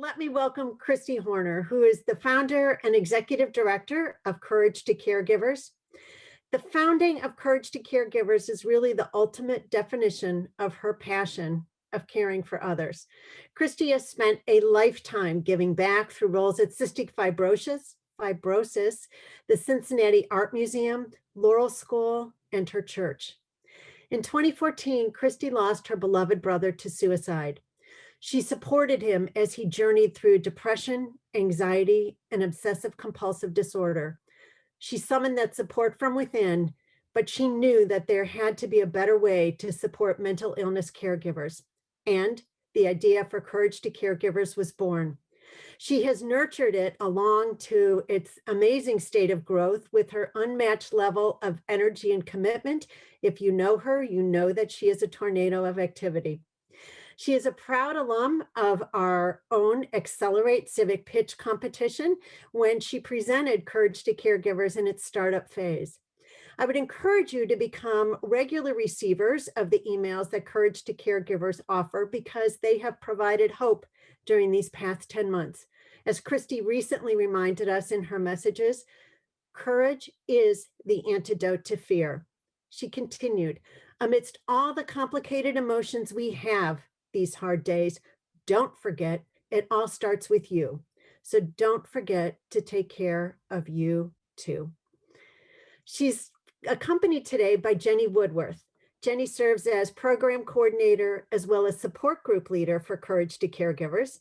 Let me welcome Kristi Horner, who is the founder and executive director of Courage to Caregivers. The founding of Courage to Caregivers is really the ultimate definition of her passion of caring for others. Kristi has spent a lifetime giving back through roles at Cystic Fibrosis, the Cincinnati Art Museum, Laurel School, and her church. In 2014, Kristi lost her beloved brother to suicide. She supported him as he journeyed through depression, anxiety, and obsessive compulsive disorder. She summoned that support from within, but she knew that there had to be a better way to support mental illness caregivers. And the idea for Courage to Caregivers was born. She has nurtured it along to its amazing state of growth with her unmatched level of energy and commitment. If you know her, you know that she is a tornado of activity. She is a proud alum of our own Accelerate Civic Pitch competition when she presented Courage to Caregivers in its startup phase. I would encourage you to become regular receivers of the emails that Courage to Caregivers offer because they have provided hope during these past 10 months. As Kristi recently reminded us in her messages, courage is the antidote to fear. She continued, amidst all the complicated emotions we have these hard days, don't forget, it all starts with you. So don't forget to take care of you too. She's accompanied today by Jenny Woodworth. Jenny serves as program coordinator as well as support group leader for Courage to Caregivers.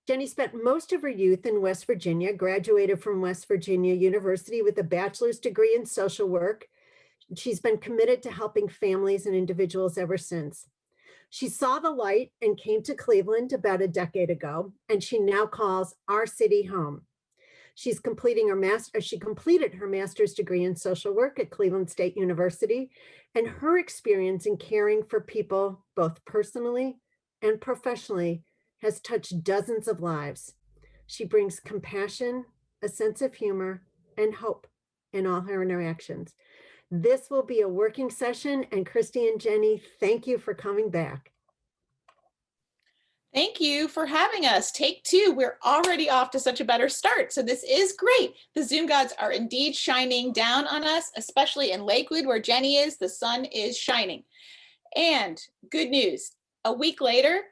Jenny spent most of her youth in West Virginia, graduated from West Virginia University with a bachelor's degree in social work. She's been committed to helping families and individuals ever since. She saw the light and came to Cleveland about a decade ago, and she now calls our city home. She completed her master's degree in social work at Cleveland State University, and her experience in caring for people, both personally and professionally, has touched dozens of lives. She brings compassion, a sense of humor, and hope in all her interactions. This will be a working session, and Kristi and Jenny, thank you for coming back. Thank you for having us. Take two. We're already off to such a better start. So this is great. The Zoom gods are indeed shining down on us, especially in Lakewood where Jenny is. The sun is shining. And good news, a week later,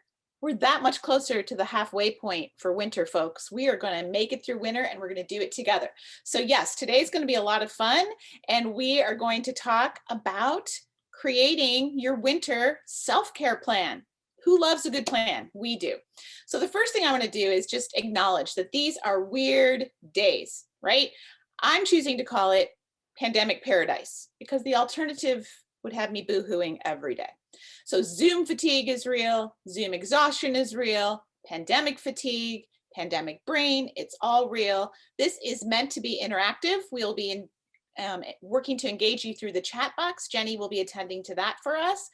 we're that much closer to the halfway point for winter, folks. We are going to make it through winter and we're going to do it together. So yes, today's going to be a lot of fun. And we are going to talk about creating your winter self-care plan. Who loves a good plan? We do. So the first thing I want to do is just acknowledge that these are weird days, right? I'm choosing to call it pandemic paradise because the alternative would have me boohooing every day. So Zoom fatigue is real, Zoom exhaustion is real, pandemic fatigue, pandemic brain, it's all real. This is meant to be interactive. We'll be working to engage you through the chat box. Jenny will be attending to that for us.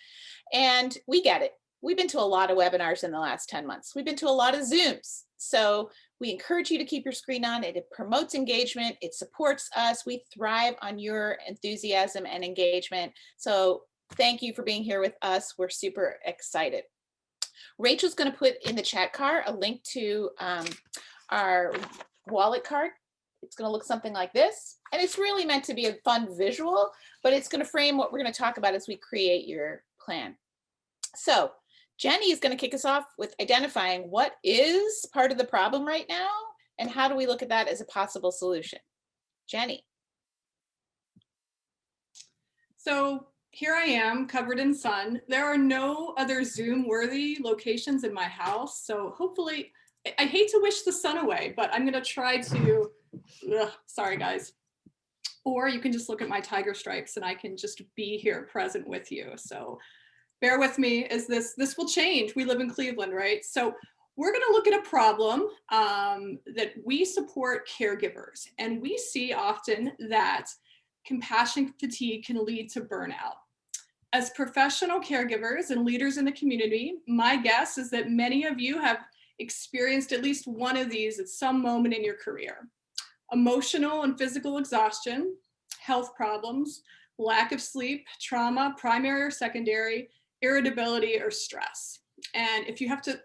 And we get it. We've been to a lot of webinars in the last 10 months. We've been to a lot of Zooms. So we encourage you to keep your screen on. It promotes engagement. It supports us. We thrive on your enthusiasm and engagement. So thank you for being here with us. We're super excited. Rachel's going to put in the chat car a link to our wallet card. It's going to look something like this. And it's really meant to be a fun visual, but it's going to frame what we're going to talk about as we create your plan. So Jenny is going to kick us off with identifying what is part of the problem right now and how do we look at that as a possible solution. Jenny. So here I am covered in sun. There are no other Zoom worthy locations in my house. So hopefully, I hate to wish the sun away, but I'm gonna try to, sorry guys. Or you can just look at my tiger stripes and I can just be here present with you. So bear with me as this will change. We live in Cleveland, right? So we're gonna look at a problem that we support caregivers, and we see often that compassion fatigue can lead to burnout. As professional caregivers and leaders in the community, my guess is that many of you have experienced at least one of these at some moment in your career. Emotional and physical exhaustion, health problems, lack of sleep, trauma, primary or secondary, irritability or stress. And if you have to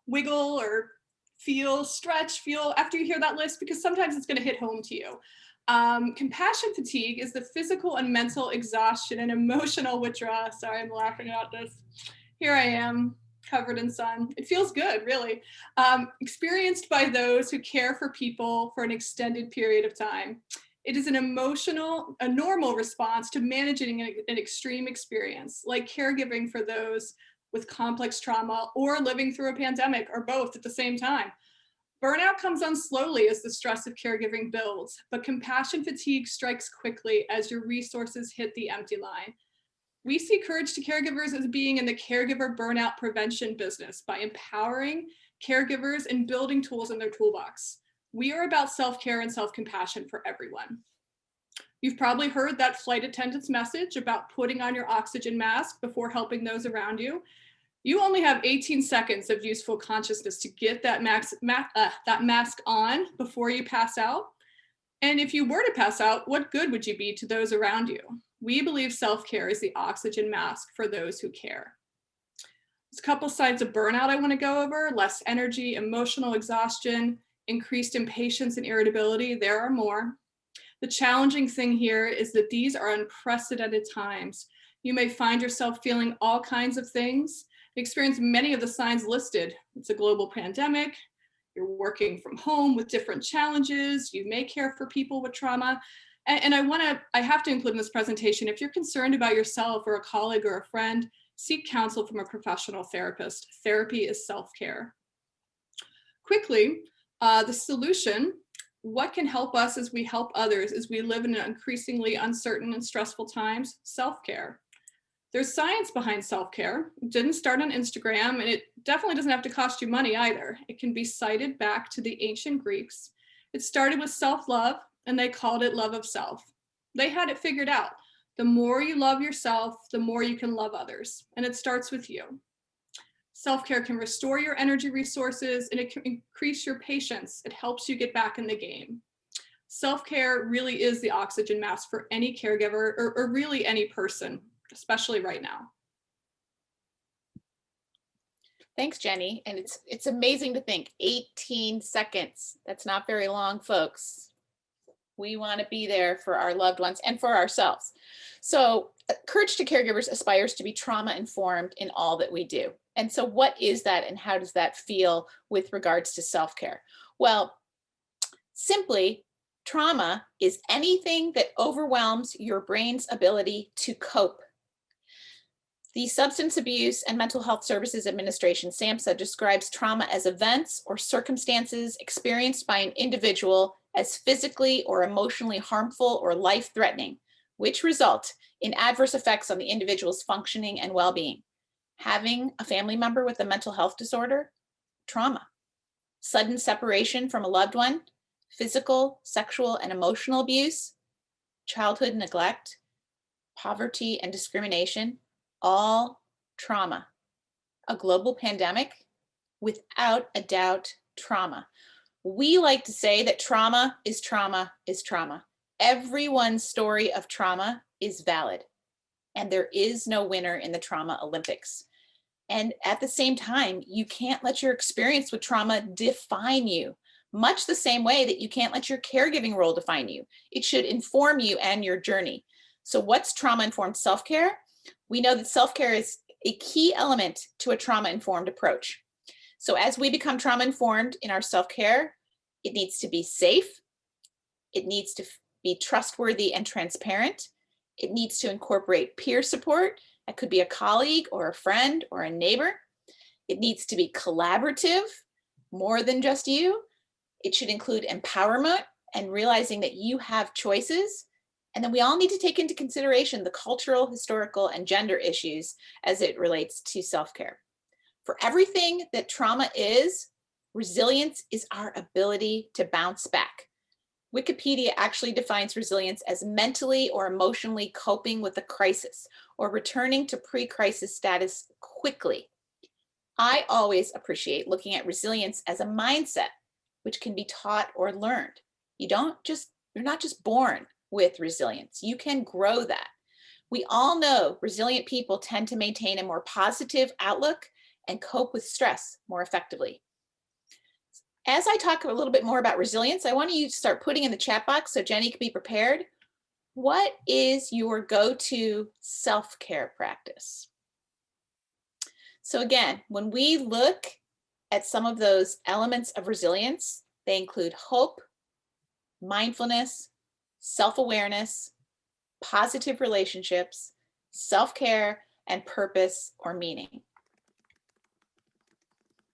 wiggle or feel, stretch, feel after you hear that list, because sometimes it's going to hit home to you. Compassion fatigue is the physical and mental exhaustion and emotional withdrawal. Sorry, I'm laughing at this. Here I am, covered in sun. It feels good, really. Experienced by those who care for people for an extended period of time. It is a normal response to managing an extreme experience, like caregiving for those with complex trauma or living through a pandemic, or both at the same time. Burnout comes on slowly as the stress of caregiving builds, but compassion fatigue strikes quickly as your resources hit the empty line. We see Courage to Caregivers as being in the caregiver burnout prevention business by empowering caregivers and building tools in their toolbox. We are about self-care and self-compassion for everyone. You've probably heard that flight attendant's message about putting on your oxygen mask before helping those around you. You only have 18 seconds of useful consciousness to get that mask on before you pass out. And if you were to pass out, what good would you be to those around you? We believe self-care is the oxygen mask for those who care. There's a couple signs of burnout I want to go over: less energy, emotional exhaustion, increased impatience and irritability. There are more. The challenging thing here is that these are unprecedented times. You may find yourself feeling all kinds of things, experience many of the signs listed. It's a global pandemic. You're working from home with different challenges. You may care for people with trauma. And I have to include in this presentation, if you're concerned about yourself or a colleague or a friend, seek counsel from a professional therapist. Therapy is self-care. Quickly, the solution, what can help us as we help others as we live in increasingly uncertain and stressful times? Self-care. There's science behind self-care. It didn't start on Instagram, and it definitely doesn't have to cost you money either. It can be cited back to the ancient Greeks. It started with self-love, and they called it love of self. They had it figured out. The more you love yourself, the more you can love others, and it starts with you. Self-care can restore your energy resources, and it can increase your patience. It helps you get back in the game. Self-care really is the oxygen mask for any caregiver or really any person, especially right now. Thanks, Jenny. And it's amazing to think 18 seconds. That's not very long, folks. We want to be there for our loved ones and for ourselves. So Courage to Caregivers aspires to be trauma informed in all that we do. And so what is that, and how does that feel with regards to self-care? Well, simply, trauma is anything that overwhelms your brain's ability to cope. The Substance Abuse and Mental Health Services Administration, SAMHSA, describes trauma as events or circumstances experienced by an individual as physically or emotionally harmful or life-threatening, which result in adverse effects on the individual's functioning and well-being. Having a family member with a mental health disorder, trauma. Sudden separation from a loved one, physical, sexual, and emotional abuse, childhood neglect, poverty and discrimination, all trauma. A global pandemic, without a doubt, trauma. We like to say that trauma is trauma is trauma. Everyone's story of trauma is valid, and there is no winner in the trauma Olympics. And at the same time, you can't let your experience with trauma define you, much the same way that you can't let your caregiving role define you. It should inform you and your journey. So what's trauma-informed self-care? We know that self-care is a key element to a trauma-informed approach. So as we become trauma-informed in our self-care, it needs to be safe. It needs to be trustworthy and transparent. It needs to incorporate peer support. That could be a colleague or a friend or a neighbor. It needs to be collaborative, more than just you. It should include empowerment and realizing that you have choices. And then we all need to take into consideration the cultural, historical, and gender issues as it relates to self-care. For everything that trauma is, resilience is our ability to bounce back. Wikipedia actually defines resilience as mentally or emotionally coping with a crisis or returning to pre-crisis status quickly. I always appreciate looking at resilience as a mindset, which can be taught or learned. You're not just born with resilience. You can grow that. We all know resilient people tend to maintain a more positive outlook and cope with stress more effectively. as I talk a little bit more about resilience, I want you to start putting in the chat box so Jenny can be prepared. What is your go-to self-care practice? So again, when we look at some of those elements of resilience, they include hope, mindfulness, self-awareness, positive relationships, self-care, and purpose or meaning.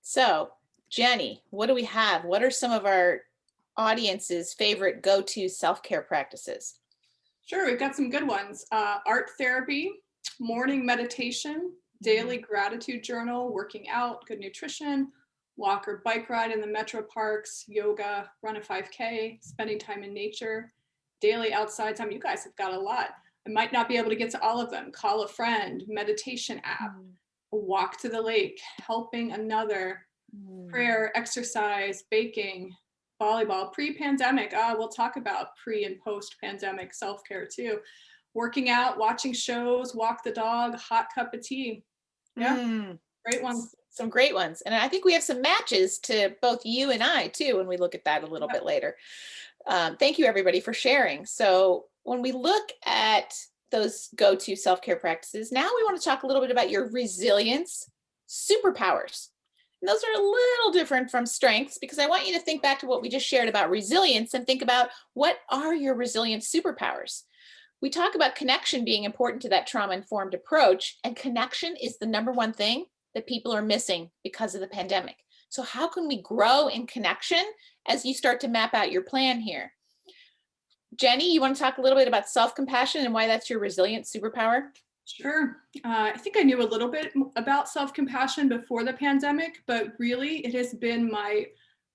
So, Jenny, what do we have? What are some of our audience's favorite go-to self-care practices? Sure, we've got some good ones. Art therapy, morning meditation, daily gratitude journal, working out, good nutrition, walk or bike ride in the metro parks, yoga, run a 5K, spending time in nature, daily outside time. You guys have got a lot. I might not be able to get to all of them. Call a friend, meditation app, a walk to the lake, helping another, prayer, exercise, baking, volleyball, pre-pandemic. We'll talk about pre and post-pandemic self-care too. Working out, watching shows, walk the dog, hot cup of tea. Yeah, great ones. Some great ones. And I think we have some matches to both you and I too, when we look at that a little bit later. Thank you everybody for sharing. So when we look at those go-to self-care practices, now we want to talk a little bit about your resilience superpowers. And those are a little different from strengths, because I want you to think back to what we just shared about resilience and think about what are your resilience superpowers. We talk about connection being important to that trauma-informed approach, and connection is the number one thing that people are missing because of the pandemic. So how can we grow in connection as you start to map out your plan here? Jenny, you want to talk a little bit about self-compassion and why that's your resilient superpower? Sure. I think I knew a little bit about self-compassion before the pandemic, but really it has been my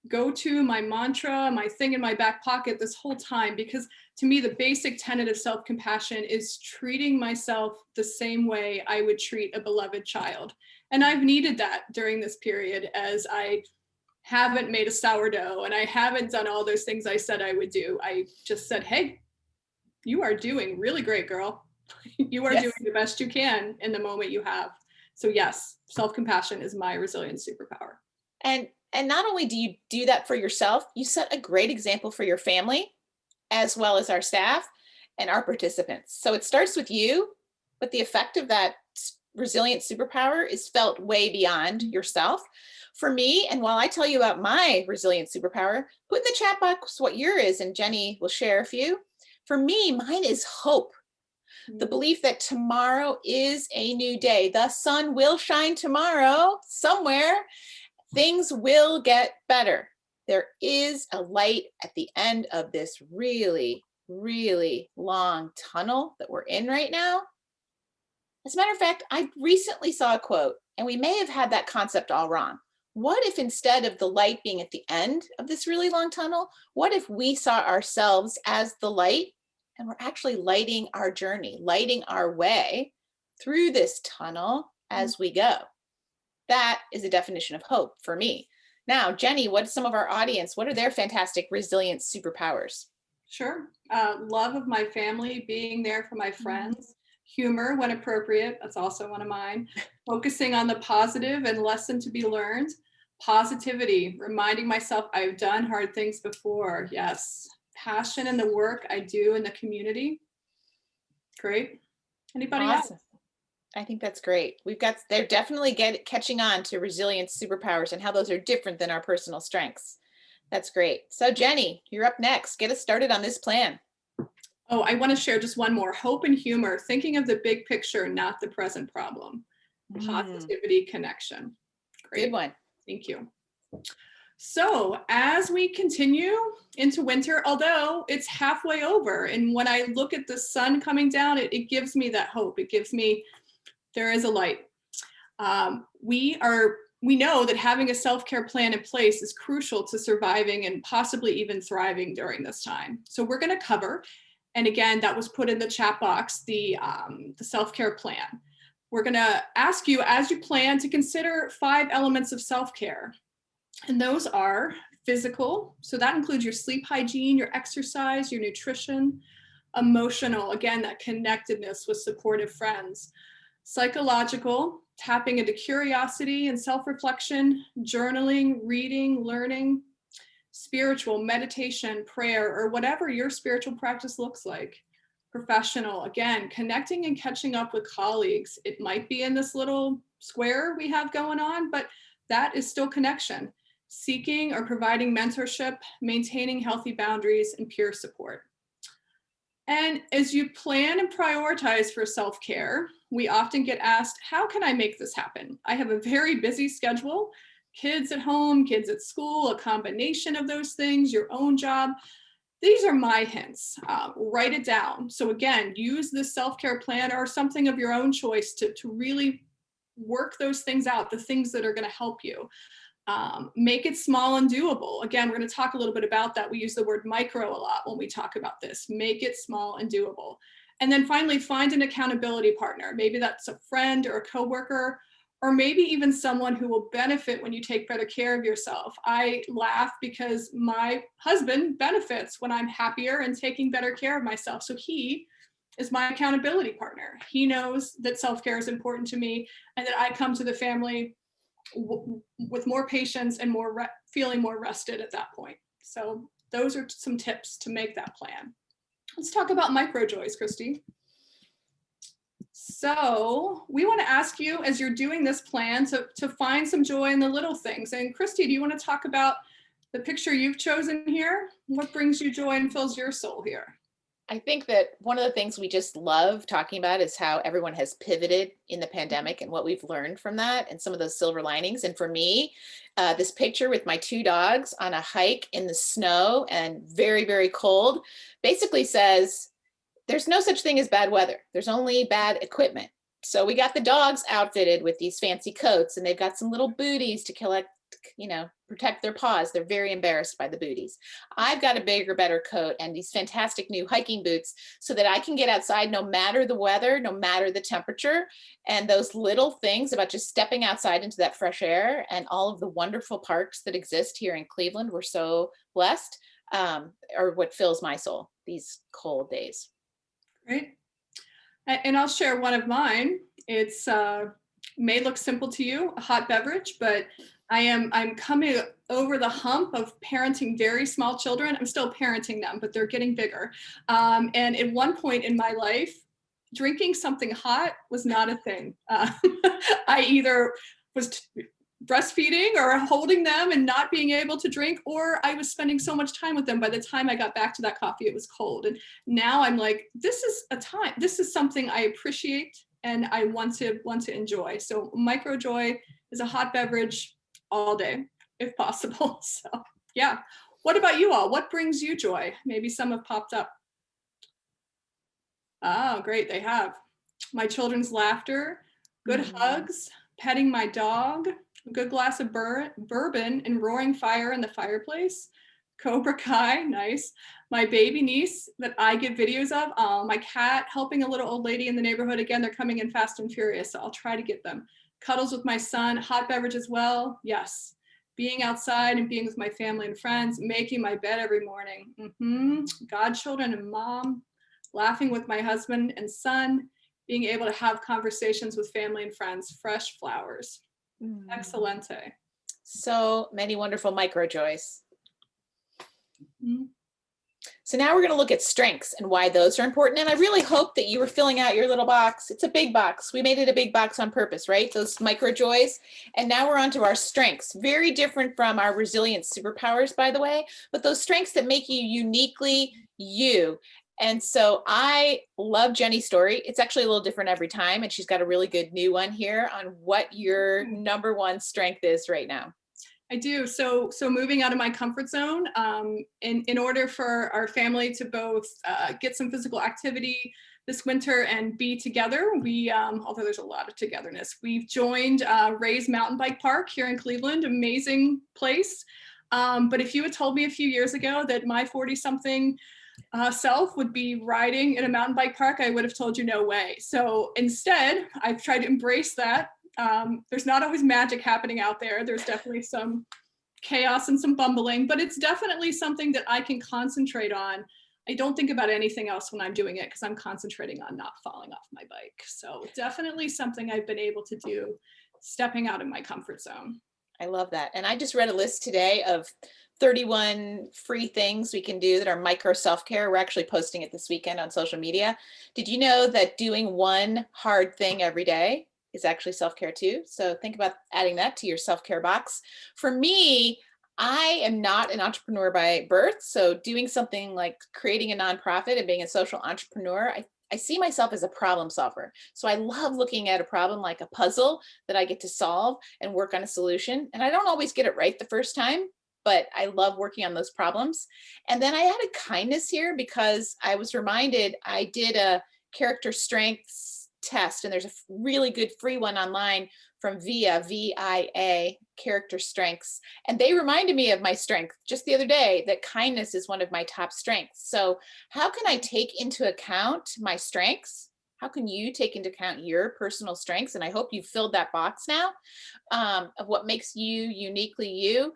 go-to, my mantra, my thing in my back pocket this whole time, because to me, the basic tenet of self-compassion is treating myself the same way I would treat a beloved child. And I've needed that during this period, as I haven't made a sourdough and I haven't done all those things I said I would do. I just said, hey, you are doing really great, girl. You are doing the best you can in the moment you have. So yes, self-compassion is my resilient superpower. And not only do you do that for yourself, you set a great example for your family, as well as our staff and our participants. So it starts with you, but the effect of that resilient superpower is felt way beyond yourself. For me, and while I tell you about my resilient superpower, put in the chat box what yours is, and Jenny will share a few. For me, mine is hope. The belief that tomorrow is a new day. The sun will shine tomorrow somewhere. Things will get better. There is a light at the end of this really, really long tunnel that we're in right now. As a matter of fact, I recently saw a quote, and we may have had that concept all wrong. What if instead of the light being at the end of this really long tunnel, what if we saw ourselves as the light, and we're actually lighting our journey, lighting our way through this tunnel as we go? That is a definition of hope for me. Now, Jenny, what's some of our audience? What are their fantastic resilient superpowers? Sure. Love of my family, being there for my friends, humor when appropriate. That's also one of mine. Focusing on the positive and lesson to be learned. Positivity, reminding myself I've done hard things before. Yes. Passion in the work I do in the community. Great. Anybody else? I think that's great. They're definitely catching on to resilient superpowers and how those are different than our personal strengths. That's great. So Jenny, you're up next. Get us started on this plan. Oh, I want to share just one more. Hope and humor, thinking of the big picture, not the present problem. Positivity, connection. Great. Good one. Thank you. So as we continue into winter, although it's halfway over, and when I look at the sun coming down, it gives me that hope. It gives me, there is a light. We know that having a self-care plan in place is crucial to surviving and possibly even thriving during this time. So we're going to cover, and again, that was put in the chat box, the self-care plan. We're going to ask you, as you plan, to consider 5 elements of self-care. And those are physical, so that includes your sleep hygiene, your exercise, your nutrition. Emotional, again, that connectedness with supportive friends. Psychological, tapping into curiosity and self-reflection, journaling, reading, learning. spiritual, meditation, prayer, or whatever your spiritual practice looks like. Professional, again, connecting and catching up with colleagues. It might be in this little square we have going on, but that is still connection. Seeking or providing mentorship, maintaining healthy boundaries, and peer support. And as you plan and prioritize for self-care, we often get asked, how can I make this happen? I have a very busy schedule, kids at home, kids at school, a combination of those things, your own job. These are my hints. Write it down. So again, use this self-care plan or something of your own choice to really work those things out, the things that are going to help you. Make it small and doable. Again, we're going to talk a little bit about that. We use the word micro a lot when we talk about this. Make it small and doable. And then finally, find an accountability partner. Maybe that's a friend or a coworker, or maybe even someone who will benefit when you take better care of yourself. I laugh because my husband benefits when I'm happier and taking better care of myself. So he is my accountability partner. He knows that self-care is important to me and that I come to the family with more patience and feeling more rested at that point. So those are some tips to make that plan. Let's talk about micro joys, Kristi. So we want to ask you, as you're doing this plan, to find some joy in the little things. And Kristi, do you want to talk about the picture you've chosen here? What brings you joy and fills your soul here? I think that one of the things we just love talking about is how everyone has pivoted in the pandemic and what we've learned from that and some of those silver linings. And for me, this picture with my 2 dogs on a hike in the snow and very, very cold basically says, there's no such thing as bad weather. There's only bad equipment. So we got the dogs outfitted with these fancy coats and they've got some little booties to collect, protect their paws. They're very embarrassed by the booties. I've got a bigger, better coat and these fantastic new hiking boots so that I can get outside no matter the weather, no matter the temperature. And those little things about just stepping outside into that fresh air and all of the wonderful parks that exist here in Cleveland, we're so blessed, are what fills my soul these cold days. Great. And I'll share one of mine. It's may look simple to you, a hot beverage, but I'm coming over the hump of parenting very small children. I'm still parenting them, but they're getting bigger. And at one point in my life, drinking something hot was not a thing. I either was breastfeeding or holding them and not being able to drink, or I was spending so much time with them. By the time I got back to that coffee, it was cold. And now I'm like, this is something I appreciate and I want to enjoy. So micro joy is a hot beverage all day, if possible. So yeah. What about you all? What brings you joy? Maybe some have popped up. Oh, great. They have. My children's laughter, good hugs, petting my dog, a good glass of bourbon and roaring fire in the fireplace, Cobra Kai, nice. My baby niece that I get videos of, my cat helping a little old lady in the neighborhood. Again, they're coming in fast and furious, so I'll try to get them. Cuddles with my son, hot beverage as well, yes. Being outside and being with my family and friends, making my bed every morning. Godchildren and mom, laughing with my husband and son, being able to have conversations with family and friends, fresh flowers. Excelente. So many wonderful micro joys. So now we're going to look at strengths and why those are important. And I really hope that you were filling out your little box. It's a big box. We made it a big box on purpose, right? Those micro joys. And now we're on to our strengths. Very different from our resilient superpowers, by the way, but those strengths that make you uniquely you. And so I love Jenny's story. It's actually a little different every time. And she's got a really good new one here on what your number one strength is right now. I do. So moving out of my comfort zone, in order for our family to both get some physical activity this winter and be together, we, although there's a lot of togetherness, we've joined Ray's Mountain Bike Park here in Cleveland, amazing place. But if you had told me a few years ago that my 40-something self would be riding in a mountain bike park, I would have told you no way. So instead, I've tried to embrace that. There's not always magic happening out there. There's definitely some chaos and some bumbling, but it's definitely something that I can concentrate on. I don't think about anything else when I'm doing it because I'm concentrating on not falling off my bike. So definitely something I've been able to do, stepping out of my comfort zone. I love that. And I just read a list today of 31 free things we can do that are micro self-care. We're actually posting it this weekend on social media. Did you know that doing one hard thing every day is actually self-care too? So think about adding that to your self-care box. For me, I am not an entrepreneur by birth. So doing something like creating a nonprofit and being a social entrepreneur, I see myself as a problem solver. So I love looking at a problem like a puzzle that I get to solve and work on a solution. And I don't always get it right the first time, but I love working on those problems. And then I added kindness here because I was reminded I did a character strengths test, and there's a really good free one online from VIA, Character Strengths. And they reminded me of my strength just the other day, that kindness is one of my top strengths. So how can I take into account my strengths? How can you take into account your personal strengths? And I hope you've filled that box now of what makes you uniquely you.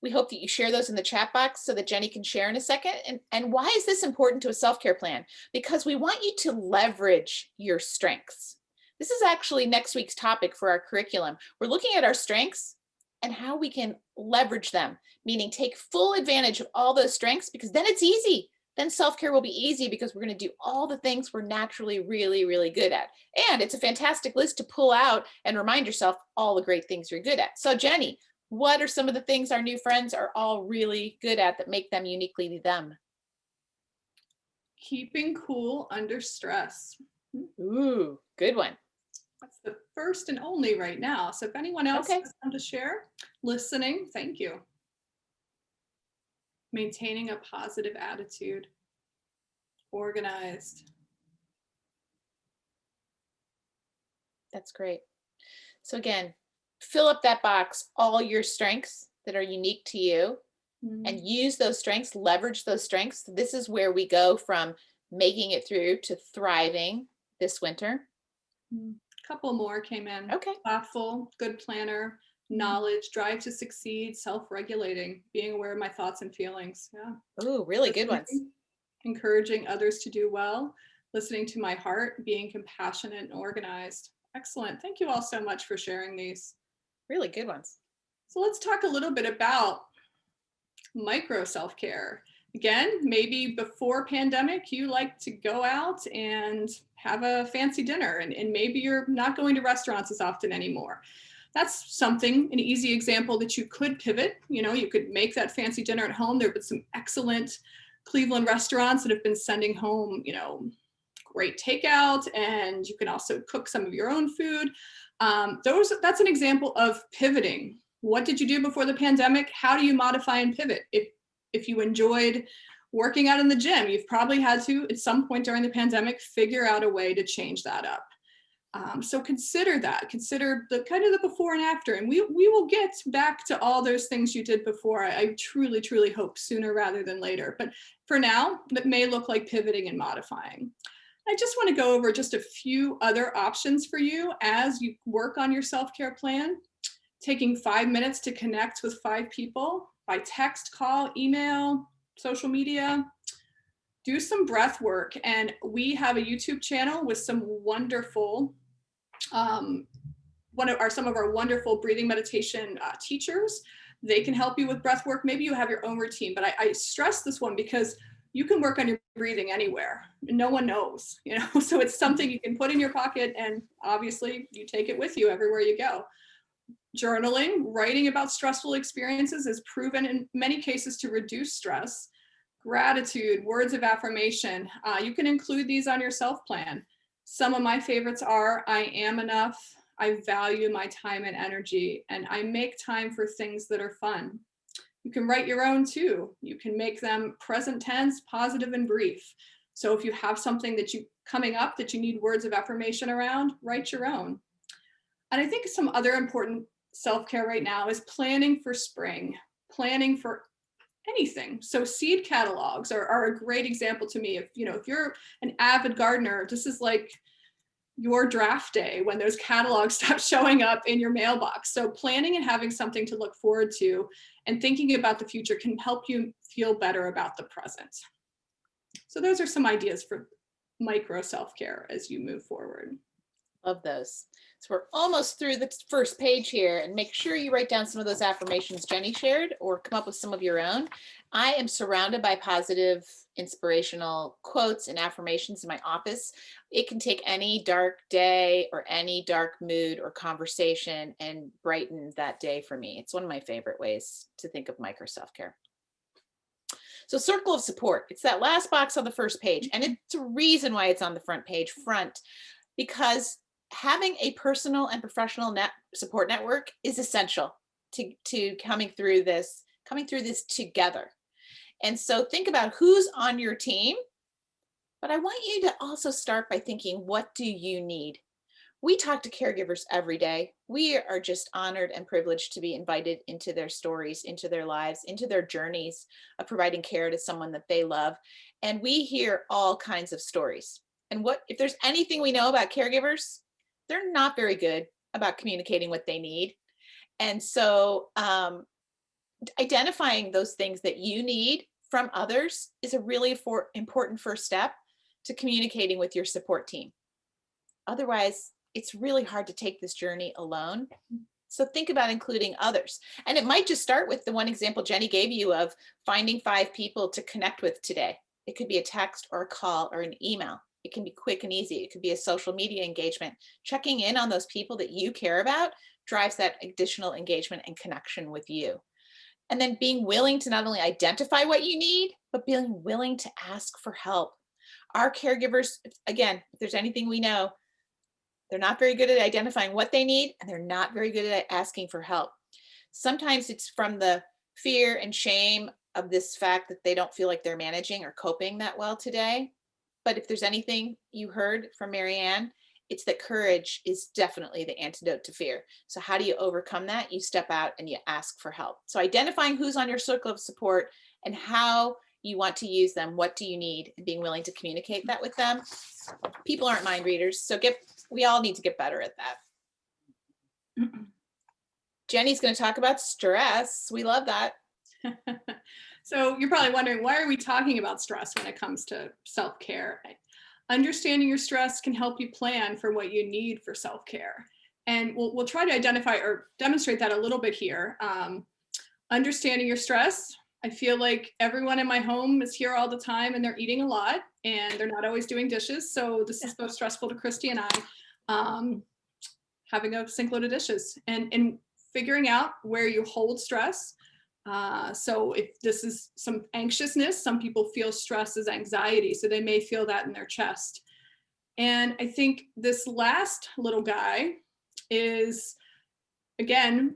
We hope that you share those in the chat box so that Jenny can share in a second. And why is this important to a self-care plan? Because we want you to leverage your strengths. This is actually next week's topic for our curriculum. We're looking at our strengths and how we can leverage them, meaning take full advantage of all those strengths, because then it's easy. Then self-care will be easy because we're going to do all the things we're naturally really, really good at. And it's a fantastic list to pull out and remind yourself all the great things you're good at. So Jenny, what are some of the things our new friends are all really good at that make them uniquely them? Keeping cool under stress. Ooh, good one. That's the first and only right now. So if anyone else Okay. has some to share, listening, thank you. Maintaining a positive attitude. Organized. That's great. So again, fill up that box, all your strengths that are unique to you, and use those strengths, leverage those strengths. This is where we go from making it through to thriving this winter. A couple more came in. Okay. Thoughtful, good planner, knowledge, drive to succeed, self-regulating, being aware of my thoughts and feelings. Yeah. Ooh, really good ones. Encouraging others to do well, listening to my heart, being compassionate and organized. Excellent. Thank you all so much for sharing these. Really good ones. So let's talk a little bit about micro self-care. Again, maybe before pandemic, you like to go out and have a fancy dinner, and maybe you're not going to restaurants as often anymore. That's something, an easy example that you could pivot. You know, you could make that fancy dinner at home. There have been some excellent Cleveland restaurants that have been sending home, you know, great takeout, and you can also cook some of your own food. That's an example of pivoting. What did you do before the pandemic? How do you modify and pivot? If you enjoyed working out in the gym, you've probably had to, at some point during the pandemic, figure out a way to change that up. So consider that. Consider the kind of the before and after, and we will get back to all those things you did before. I truly, truly hope sooner rather than later. But for now, that may look like pivoting and modifying. I just want to go over just a few other options for you as you work on your self-care plan. Taking 5 minutes to connect with 5 people by text, call, email, social media. Do some breath work. And we have a YouTube channel with some wonderful, some of our wonderful breathing meditation teachers. They can help you with breath work. Maybe you have your own routine, but I stress this one because you can work on your breathing anywhere. No one knows, you know, so it's something you can put in your pocket, and obviously you take it with you everywhere you go. Journaling, writing about stressful experiences is proven in many cases to reduce stress. Gratitude, words of affirmation. You can include these on your self plan. Some of my favorites are, I am enough, I value my time and energy, and I make time for things that are fun. You can write your own too. You can make them present tense, positive, and brief. So if you have something that you coming up that you need words of affirmation around, write your own. And I think some other important self-care right now is planning for spring, planning for anything. So seed catalogs are a great example to me. If you're an avid gardener, this is like your draft day when those catalogs stop showing up in your mailbox. So planning and having something to look forward to and thinking about the future can help you feel better about the present. So those are some ideas for micro self-care as you move forward. Love those. So we're almost through the first page here, and make sure you write down some of those affirmations Jenny shared or come up with some of your own. I am surrounded by positive, inspirational quotes and affirmations in my office. It can take any dark day or any dark mood or conversation and brighten that day for me. It's one of my favorite ways to think of micro self-care. So circle of support, it's that last box on the first page. And it's a reason why it's on the front page, because having a personal and professional support network is essential to coming through this together. And so think about who's on your team, but I want you to also start by thinking, what do you need? We talk to caregivers every day. We are just honored and privileged to be invited into their stories, into their lives, into their journeys of providing care to someone that they love. And we hear all kinds of stories. And if there's anything we know about caregivers, they're not very good about communicating what they need. And so identifying those things that you need from others is a really important first step to communicating with your support team. Otherwise, it's really hard to take this journey alone. So think about including others. And it might just start with the one example Jenny gave you of finding 5 people to connect with today. It could be a text or a call or an email. It can be quick and easy. It could be a social media engagement. Checking in on those people that you care about drives that additional engagement and connection with you. And then being willing to not only identify what you need, but being willing to ask for help. Our caregivers, again, if there's anything we know, they're not very good at identifying what they need, and they're not very good at asking for help. Sometimes it's from the fear and shame of this fact that they don't feel like they're managing or coping that well today. But if there's anything you heard from Marianne, it's that courage is definitely the antidote to fear. So how do you overcome that? You step out and you ask for help. So identifying who's on your circle of support and how you want to use them, what do you need, and being willing to communicate that with them. People aren't mind readers, so we all need to get better at that. Jenny's going to talk about stress. We love that. So you're probably wondering, why are we talking about stress when it comes to self-care? Understanding your stress can help you plan for what you need for self-care. And we'll try to identify or demonstrate that a little bit here. Understanding your stress. I feel like everyone in my home is here all the time and they're eating a lot and they're not always doing dishes. So this is both stressful to Kristi and I, having a sink load of dishes and figuring out where you hold stress. So if this is some anxiousness, some people feel stress as anxiety, so they may feel that in their chest. And I think this last little guy is, again,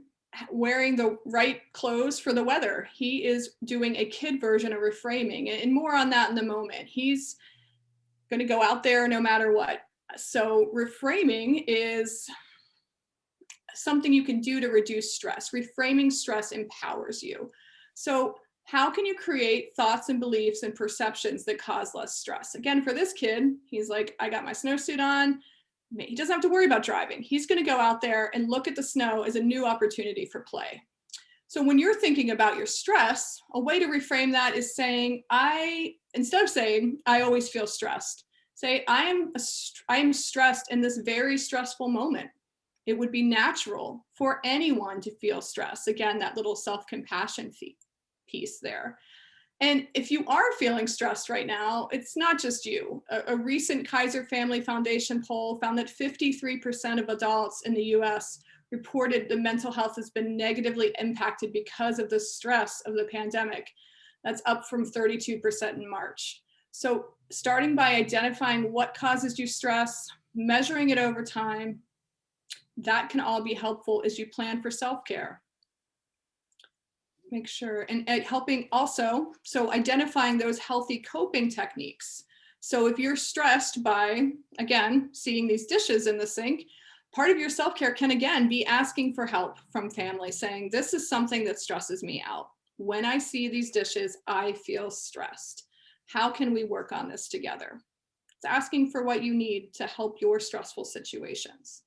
wearing the right clothes for the weather. He is doing a kid version of reframing, and more on that in the moment. He's going to go out there no matter what. So reframing is something you can do to reduce stress. Reframing stress empowers you. So how can you create thoughts and beliefs and perceptions that cause less stress? Again, for this kid, he's like, I got my snowsuit on. He doesn't have to worry about driving. He's going to go out there and look at the snow as a new opportunity for play. So when you're thinking about your stress, a way to reframe that is saying, instead of saying, I always feel stressed, say, I am stressed in this very stressful moment. It would be natural for anyone to feel stress. Again, that little self-compassion piece there. And if you are feeling stressed right now, it's not just you. A recent Kaiser Family Foundation poll found that 53% of adults in the US reported that mental health has been negatively impacted because of the stress of the pandemic. That's up from 32% in March. So starting by identifying what causes you stress, measuring it over time, that can all be helpful as you plan for self-care. Make sure, and helping also, so identifying those healthy coping techniques. So if you're stressed by, again, seeing these dishes in the sink, part of your self-care can, again, be asking for help from family, saying, this is something that stresses me out. When I see these dishes, I feel stressed. How can we work on this together? It's asking for what you need to help your stressful situations.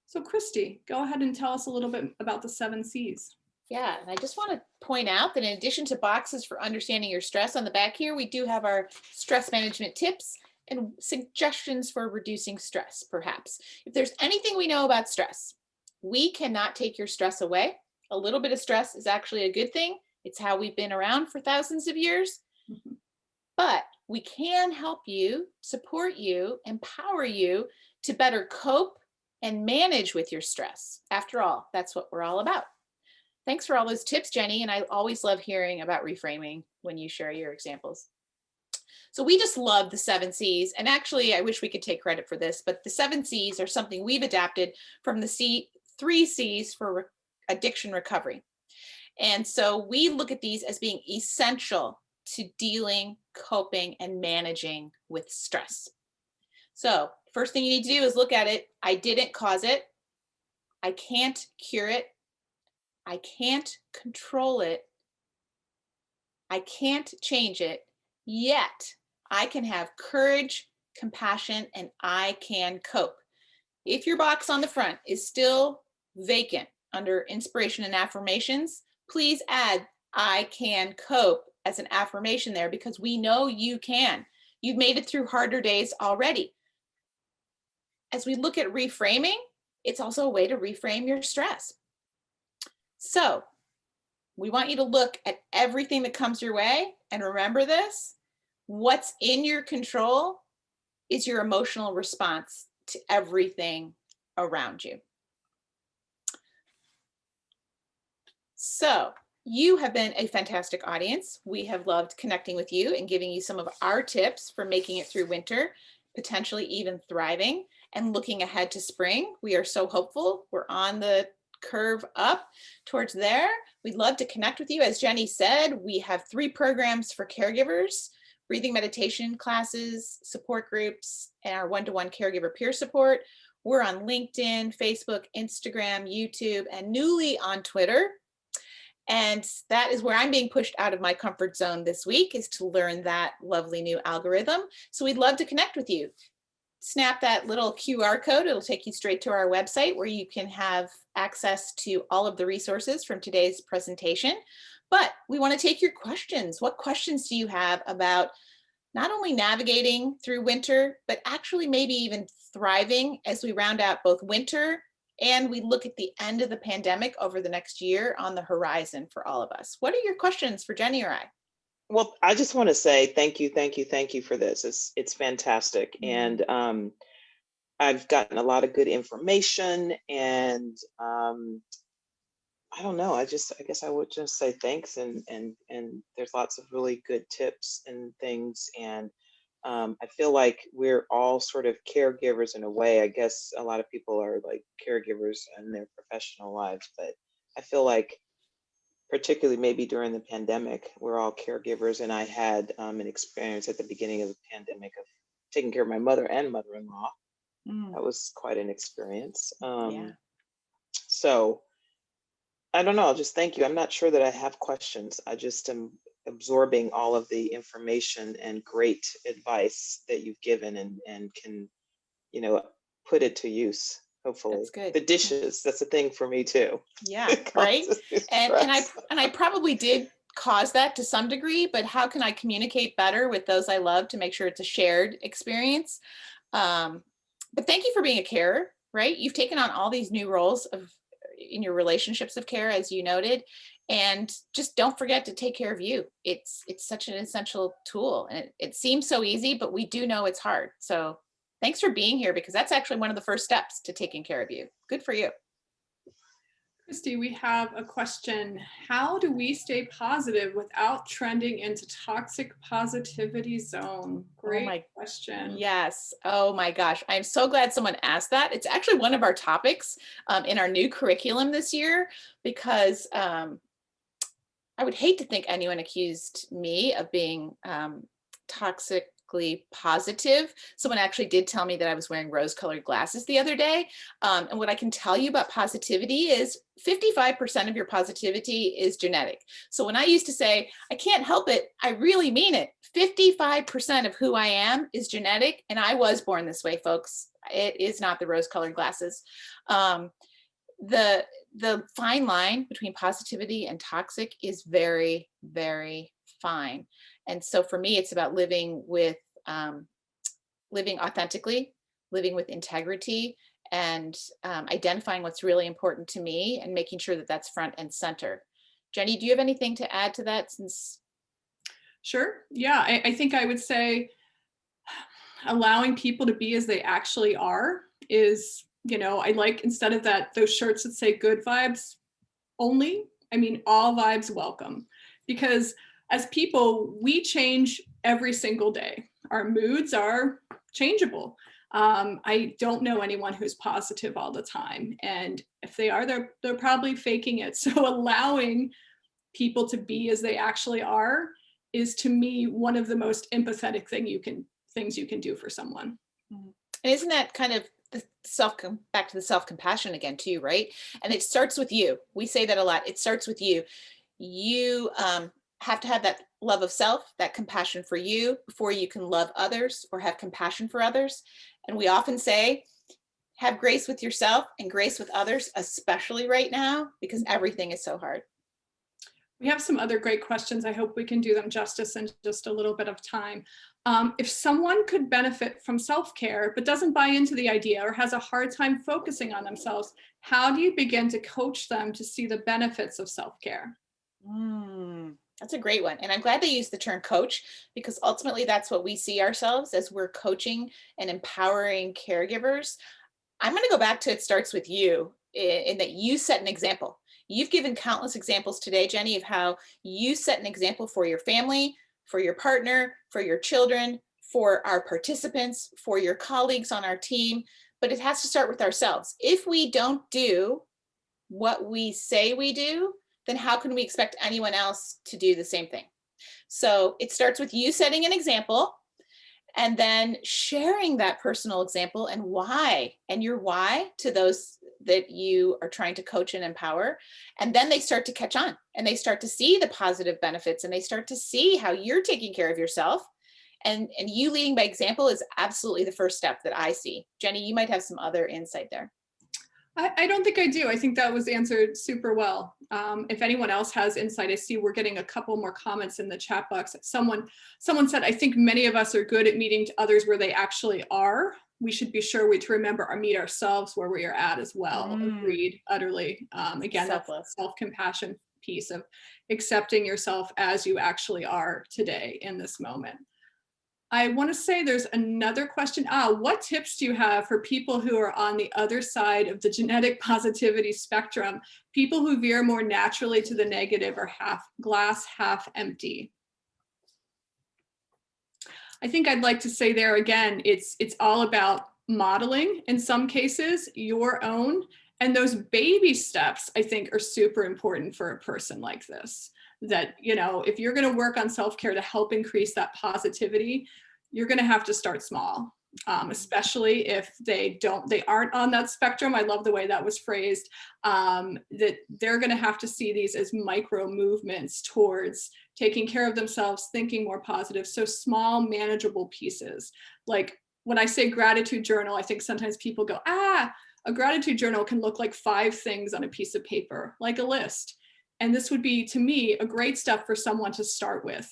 So Kristi, go ahead and tell us a little bit about the 7 C's. Yeah, and I just want to point out that in addition to boxes for understanding your stress on the back here, we do have our stress management tips and suggestions for reducing stress, perhaps. If there's anything we know about stress, we cannot take your stress away. A little bit of stress is actually a good thing. It's how we've been around for thousands of years. Mhm. But we can help you, support you, empower you to better cope and manage with your stress. After all, that's what we're all about. Thanks for all those tips, Jenny. And I always love hearing about reframing when you share your examples. So we just love the 7 C's. And actually, I wish we could take credit for this, but the 7 C's are something we've adapted from the 3 C's for addiction recovery. And so we look at these as being essential to dealing, coping, and managing with stress. So first thing you need to do is look at it. I didn't cause it. I can't cure it. I can't control it. I can't change it. Yet I can have courage, compassion, and I can cope. If your box on the front is still vacant under inspiration and affirmations, please add I can cope as an affirmation there, because we know you can. You've made it through harder days already. As we look at reframing, it's also a way to reframe your stress. So we want you to look at everything that comes your way and remember this: what's in your control is your emotional response to everything around you. So you have been a fantastic audience. We have loved connecting with you and giving you some of our tips for making it through winter, potentially even thriving, and looking ahead to spring. We are so hopeful. We're on the curve up towards there. We'd love to connect with you. As Jenny said, we have 3 programs for caregivers: breathing meditation classes, support groups, and our one-to-one caregiver peer support. We're on LinkedIn, Facebook, Instagram, YouTube, and newly on Twitter. And that is where I'm being pushed out of my comfort zone this week, is to learn that lovely new algorithm. So we'd love to connect with you. Snap that little QR code. It'll take you straight to our website where you can have access to all of the resources from today's presentation. But we want to take your questions. What questions do you have about not only navigating through winter, but actually maybe even thriving as we round out both winter and we look at the end of the pandemic over the next year on the horizon for all of us? What are your questions for Jenny or I? Well, I just want to say thank you for this. It's fantastic. And I've gotten a lot of good information, and I don't know, I guess I would just say thanks, and there's lots of really good tips and things. And I feel like we're all sort of caregivers in a way. I guess a lot of people are like caregivers in their professional lives, but I feel like particularly maybe during the pandemic, we're all caregivers. And I had an experience at the beginning of the pandemic of taking care of my mother and mother-in-law. That was quite an experience. Yeah. So I don't know, I'll just thank you. I'm not sure that I have questions. I just am absorbing all of the information and great advice that you've given, and can, put it to use. Hopefully. That's good. The dishes, that's a thing for me too. Yeah, right. And I probably did cause that to some degree, but how can I communicate better with those I love to make sure it's a shared experience? But thank you for being a carer, right? You've taken on all these new roles in your relationships of care, as you noted, and just don't forget to take care of you. It's such an essential tool, and it seems so easy, but we do know it's hard. So thanks for being here, because that's actually one of the first steps to taking care of you. Good for you. Kristi, we have a question. How do we stay positive without trending into toxic positivity zone? Great question. Yes. Oh my gosh. I'm so glad someone asked that. It's actually one of our topics in our new curriculum this year, because I would hate to think anyone accused me of being toxically positive. Someone actually did tell me that I was wearing rose-colored glasses the other day. And what I can tell you about positivity is 55% of your positivity is genetic. So when I used to say, I can't help it, I really mean it. 55% of who I am is genetic, and I was born this way, folks. It is not the rose-colored glasses. The fine line between positivity and toxic is very, very fine. And so for me, it's about living with living authentically, living with integrity, and identifying what's really important to me and making sure that that's front and center. Jenny, do you have anything to add to that? Sure. Yeah, I think I would say allowing people to be as they actually are is, I like, instead of those shirts that say good vibes only, I mean, all vibes welcome. Because as people, we change every single day. Our moods are changeable. I don't know anyone who's positive all the time. And if they are, they're probably faking it. So allowing people to be as they actually are is, to me, one of the most empathetic things you can do for someone. And isn't that kind of the back to the self-compassion again too, right? And it starts with you. We say that a lot. It starts with you. You have to have that love of self, that compassion for you before you can love others or have compassion for others. And we often say, have grace with yourself and grace with others, especially right now, because everything is so hard. We have some other great questions. I hope we can do them justice in just a little bit of time. If someone could benefit from self-care, but doesn't buy into the idea or has a hard time focusing on themselves, how do you begin to coach them to see the benefits of self-care? That's a great one. And I'm glad they use the term coach, because ultimately that's what we see ourselves as. We're coaching and empowering caregivers. I'm going to go back to, it starts with you, in that you set an example. You've given countless examples today, Jenny, of how you set an example for your family, for your partner, for your children, for our participants, for your colleagues on our team. But it has to start with ourselves. If we don't do what we say we do, then how can we expect anyone else to do the same thing? So it starts with you setting an example, and then sharing that personal example and why, and your why, to those that you are trying to coach and empower. And then they start to catch on, and they start to see the positive benefits, and they start to see how you're taking care of yourself. And you leading by example is absolutely the first step that I see. Jenny, you might have some other insight there. I don't think I do. I think that was answered super well. If anyone else has insight, I see we're getting a couple more comments in the chat box. Someone said, I think many of us are good at meeting others where they actually are. We should be sure to remember or meet ourselves where we are at as well. Agreed, utterly. Again, that's the self-compassion piece of accepting yourself as you actually are today in this moment. I want to say there's another question. What tips do you have for people who are on the other side of the genetic positivity spectrum, people who veer more naturally to the negative or glass half empty? I think I'd like to say there again, it's all about modeling, in some cases, your own. And those baby steps, I think, are super important for a person like this. That, if you're going to work on self-care to help increase that positivity, you're going to have to start small, especially if they aren't on that spectrum. I love the way that was phrased, that they're going to have to see these as micro movements towards taking care of themselves, thinking more positive. So small, manageable pieces. Like when I say gratitude journal, I think sometimes people go, a gratitude journal can look like 5 things on a piece of paper, like a list. And this would be, to me, a great step for someone to start with.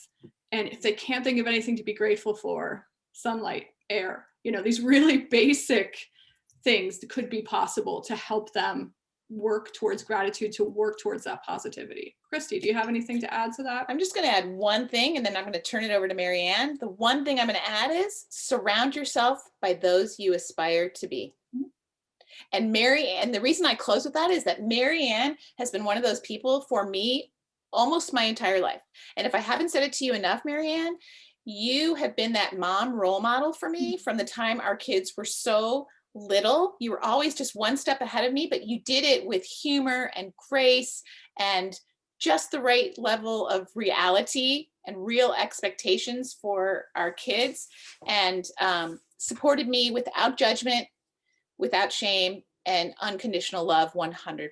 And if they can't think of anything to be grateful for, sunlight, air, these really basic things that could be possible to help them work towards gratitude, to work towards that positivity. Kristi, do you have anything to add to that? I'm just going to add one thing, and then I'm going to turn it over to Marianne. The one thing I'm going to add is surround yourself by those you aspire to be. And Marianne, the reason I close with that is that Marianne has been one of those people for me almost my entire life. And if I haven't said it to you enough, Marianne, you have been that mom role model for me from the time our kids were so little. You were always just one step ahead of me, but you did it with humor and grace and just the right level of reality and real expectations for our kids, and supported me without judgment, without shame, and unconditional love 100%.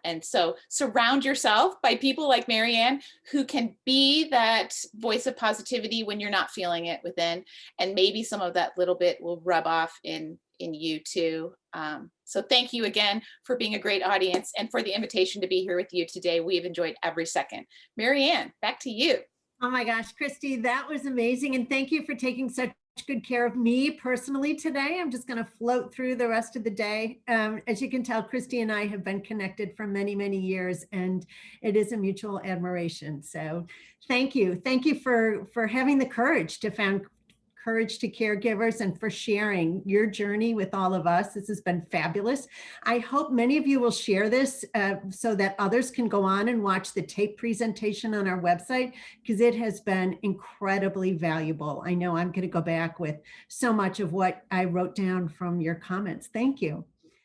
And so surround yourself by people like Marianne who can be that voice of positivity when you're not feeling it within, and maybe some of that little bit will rub off in you too. So thank you again for being a great audience and for the invitation to be here with you today. We've enjoyed every second. Marianne, back to you. Oh my gosh, Kristi, that was amazing. And thank you for taking such good care of me personally today. I'm just going to float through the rest of the day. As you can tell, Kristi and I have been connected for many, many years, and it is a mutual admiration. So thank you. Thank you for having the courage to found Courage to Caregivers and for sharing your journey with all of us. This has been fabulous. I hope many of you will share this so that others can go on and watch the tape presentation on our website, because it has been incredibly valuable. I know I'm going to go back with so much of what I wrote down from your comments. Thank you.